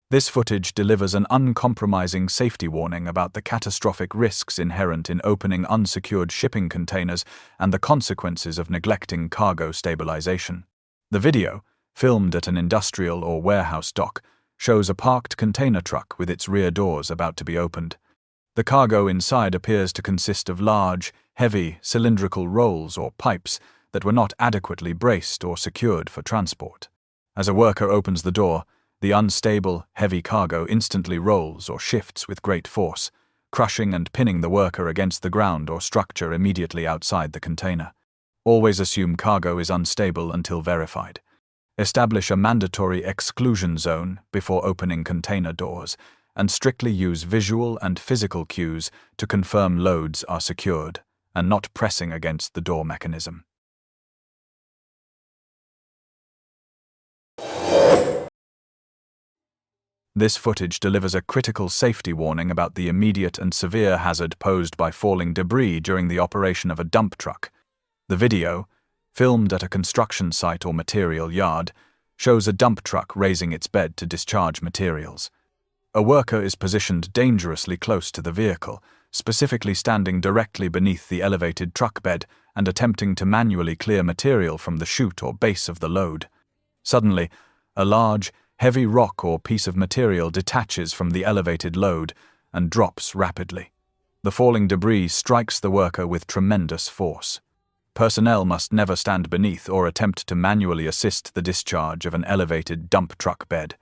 This footage delivers an uncompromising safety warning about the catastrophic risks inherent in opening unsecured shipping containers and the consequences of neglecting cargo stabilization. The video, filmed at an industrial or warehouse dock, shows a parked container truck with its rear doors about to be opened. The cargo inside appears to consist of large, heavy, cylindrical rolls or pipes that were not adequately braced or secured for transport. As a worker opens the door, the unstable, heavy cargo instantly rolls or shifts with great force, crushing and pinning the worker against the ground or structure immediately outside the container. Always assume cargo is unstable until verified. Establish a mandatory exclusion zone before opening container doors, and strictly use visual and physical cues to confirm loads are secured and not pressing against the door mechanism. This footage delivers a critical safety warning about the immediate and severe hazard posed by falling debris during the operation of a dump truck. The video, filmed at a construction site or material yard, shows a dump truck raising its bed to discharge materials. A worker is positioned dangerously close to the vehicle, specifically standing directly beneath the elevated truck bed and attempting to manually clear material from the chute or base of the load. Suddenly, a large, heavy rock or piece of material detaches from the elevated load and drops rapidly. The falling debris strikes the worker with tremendous force. Personnel must never stand beneath or attempt to manually assist the discharge of an elevated dump truck bed.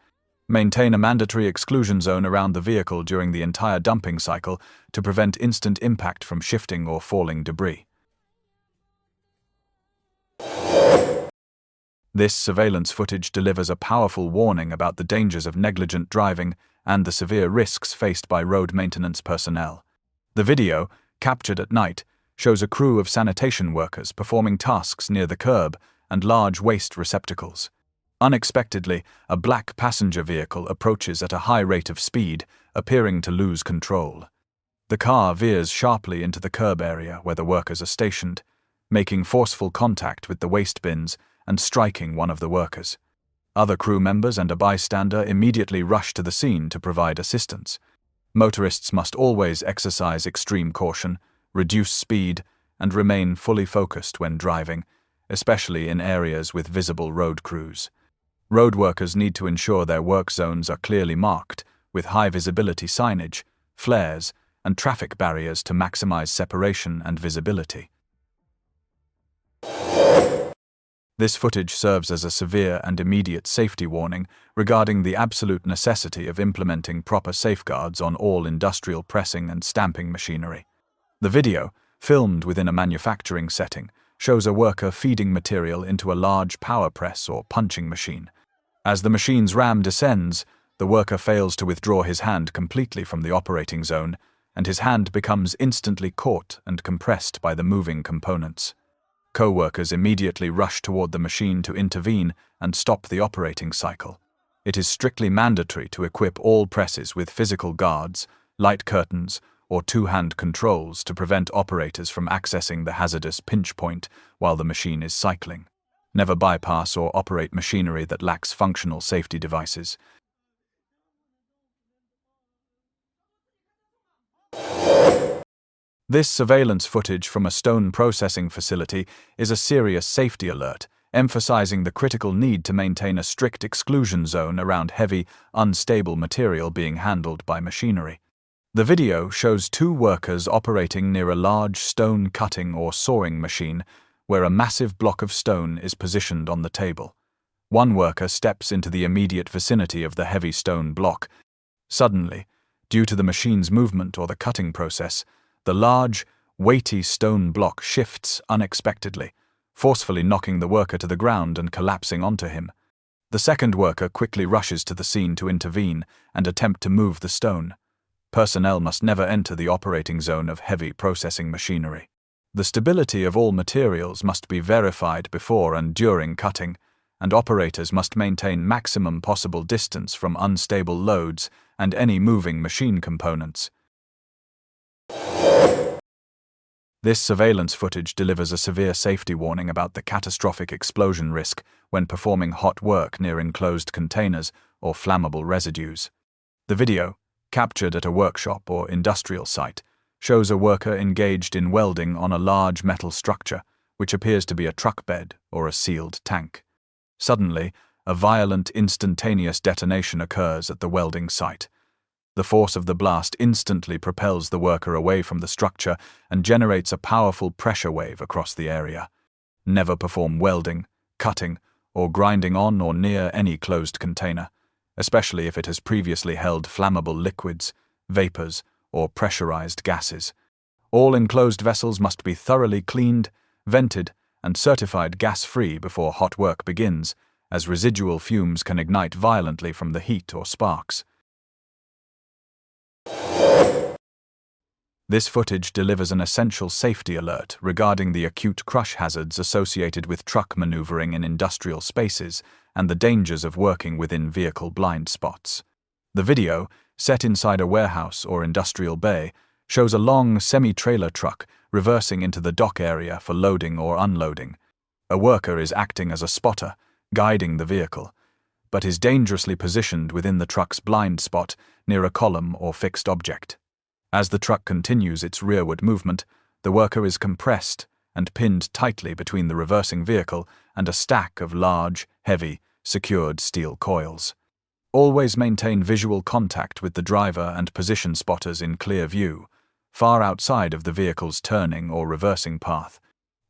Maintain a mandatory exclusion zone around the vehicle during the entire dumping cycle to prevent instant impact from shifting or falling debris. This surveillance footage delivers a powerful warning about the dangers of negligent driving and the severe risks faced by road maintenance personnel. The video, captured at night, shows a crew of sanitation workers performing tasks near the curb and large waste receptacles. Unexpectedly, a black passenger vehicle approaches at a high rate of speed, appearing to lose control. The car veers sharply into the curb area where the workers are stationed, making forceful contact with the waste bins and striking one of the workers. Other crew members and a bystander immediately rush to the scene to provide assistance. Motorists must always exercise extreme caution, reduce speed, and remain fully focused when driving, especially in areas with visible road crews. Road workers need to ensure their work zones are clearly marked, with high visibility signage, flares, and traffic barriers to maximize separation and visibility. This footage serves as a severe and immediate safety warning regarding the absolute necessity of implementing proper safeguards on all industrial pressing and stamping machinery. The video, filmed within a manufacturing setting, shows a worker feeding material into a large power press or punching machine. As the machine's ram descends, the worker fails to withdraw his hand completely from the operating zone, and his hand becomes instantly caught and compressed by the moving components. Co-workers immediately rush toward the machine to intervene and stop the operating cycle. It is strictly mandatory to equip all presses with physical guards, light curtains, or two-hand controls to prevent operators from accessing the hazardous pinch point while the machine is cycling. Never bypass or operate machinery that lacks functional safety devices. This surveillance footage from a stone processing facility is a serious safety alert, emphasizing the critical need to maintain a strict exclusion zone around heavy, unstable material being handled by machinery. The video shows two workers operating near a large stone cutting or sawing machine where a massive block of stone is positioned on the table. One worker steps into the immediate vicinity of the heavy stone block. Suddenly, due to the machine's movement or the cutting process, the large, weighty stone block shifts unexpectedly, forcefully knocking the worker to the ground and collapsing onto him. The second worker quickly rushes to the scene to intervene and attempt to move the stone. Personnel must never enter the operating zone of heavy processing machinery. The stability of all materials must be verified before and during cutting, and operators must maintain maximum possible distance from unstable loads and any moving machine components. This surveillance footage delivers a severe safety warning about the catastrophic explosion risk when performing hot work near enclosed containers or flammable residues. The video, captured at a workshop or industrial site, shows a worker engaged in welding on a large metal structure, which appears to be a truck bed or a sealed tank. Suddenly, a violent, instantaneous detonation occurs at the welding site. The force of the blast instantly propels the worker away from the structure and generates a powerful pressure wave across the area. Never perform welding, cutting, or grinding on or near any closed container, especially if it has previously held flammable liquids, vapors, or pressurized gases. All enclosed vessels must be thoroughly cleaned, vented, and certified gas-free before hot work begins, as residual fumes can ignite violently from the heat or sparks. This footage delivers an essential safety alert regarding the acute crush hazards associated with truck maneuvering in industrial spaces and the dangers of working within vehicle blind spots. The video, set inside a warehouse or industrial bay, shows a long semi-trailer truck reversing into the dock area for loading or unloading. A worker is acting as a spotter, guiding the vehicle, but is dangerously positioned within the truck's blind spot near a column or fixed object. As the truck continues its rearward movement, the worker is compressed and pinned tightly between the reversing vehicle and a stack of large, heavy, secured steel coils. Always maintain visual contact with the driver and position spotters in clear view, far outside of the vehicle's turning or reversing path.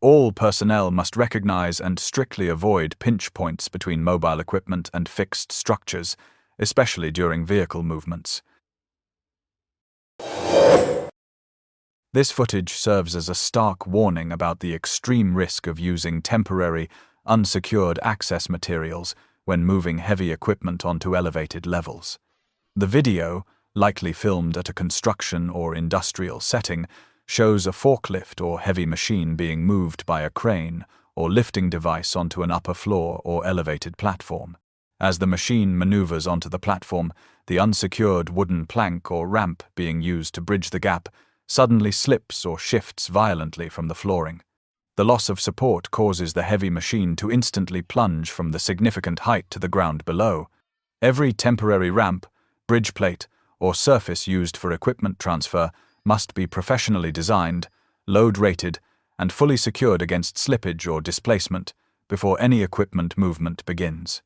All personnel must recognize and strictly avoid pinch points between mobile equipment and fixed structures, especially during vehicle movements. This footage serves as a stark warning about the extreme risk of using temporary, unsecured access materials when moving heavy equipment onto elevated levels. The video, likely filmed at a construction or industrial setting, shows a forklift or heavy machine being moved by a crane or lifting device onto an upper floor or elevated platform. As the machine maneuvers onto the platform, the unsecured wooden plank or ramp being used to bridge the gap suddenly slips or shifts violently from the flooring. The loss of support causes the heavy machine to instantly plunge from the significant height to the ground below. Every temporary ramp, bridge plate, or surface used for equipment transfer must be professionally designed, load-rated, and fully secured against slippage or displacement before any equipment movement begins.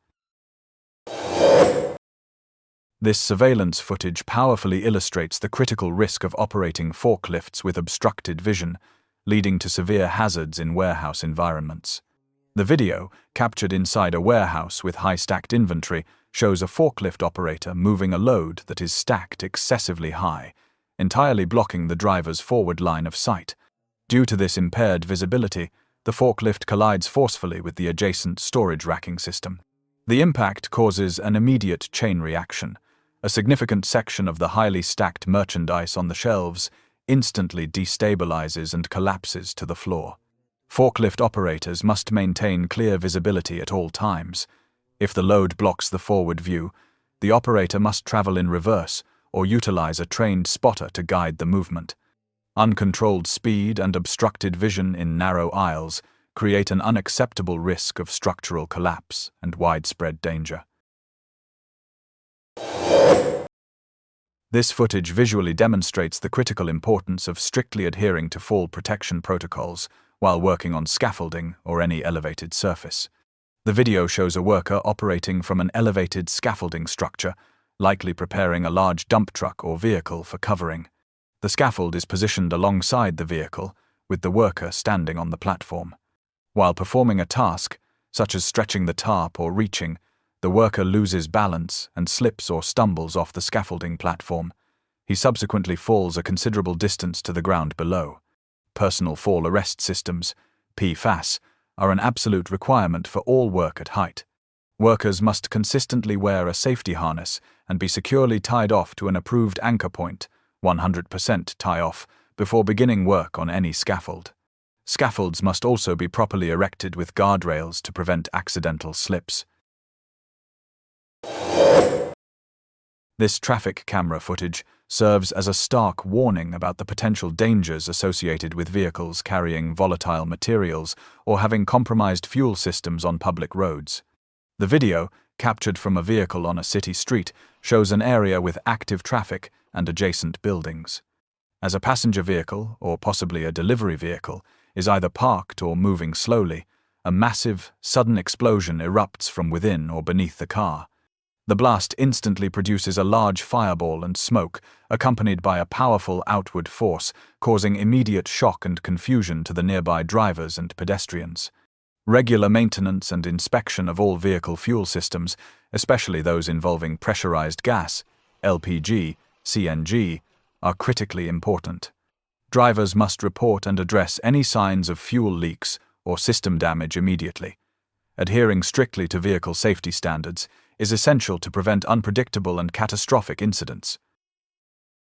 This surveillance footage powerfully illustrates the critical risk of operating forklifts with obstructed vision, leading to severe hazards in warehouse environments. The video, captured inside a warehouse with high-stacked inventory, shows a forklift operator moving a load that is stacked excessively high, entirely blocking the driver's forward line of sight. Due to this impaired visibility, the forklift collides forcefully with the adjacent storage racking system. The impact causes an immediate chain reaction. A significant section of the highly stacked merchandise on the shelves instantly destabilizes and collapses to the floor. Forklift operators must maintain clear visibility at all times. If the load blocks the forward view, the operator must travel in reverse or utilize a trained spotter to guide the movement. Uncontrolled speed and obstructed vision in narrow aisles create an unacceptable risk of structural collapse and widespread danger. This footage visually demonstrates the critical importance of strictly adhering to fall protection protocols while working on scaffolding or any elevated surface. The video shows a worker operating from an elevated scaffolding structure, likely preparing a large dump truck or vehicle for covering. The scaffold is positioned alongside the vehicle, with the worker standing on the platform. While performing a task, such as stretching the tarp or reaching, the worker loses balance and slips or stumbles off the scaffolding platform. He subsequently falls a considerable distance to the ground below. Personal fall arrest systems, PFAS, are an absolute requirement for all work at height. Workers must consistently wear a safety harness and be securely tied off to an approved anchor point, 100% tie-off, before beginning work on any scaffold. Scaffolds must also be properly erected with guardrails to prevent accidental slips. This traffic camera footage serves as a stark warning about the potential dangers associated with vehicles carrying volatile materials or having compromised fuel systems on public roads. The video, captured from a vehicle on a city street, shows an area with active traffic and adjacent buildings. As a passenger vehicle, or possibly a delivery vehicle, is either parked or moving slowly, a massive, sudden explosion erupts from within or beneath the car. The blast instantly produces a large fireball and smoke, accompanied by a powerful outward force, causing immediate shock and confusion to the nearby drivers and pedestrians. Regular maintenance and inspection of all vehicle fuel systems, especially those involving pressurized gas, LPG, CNG, are critically important. Drivers must report and address any signs of fuel leaks or system damage immediately. Adhering strictly to vehicle safety standards is essential to prevent unpredictable and catastrophic incidents.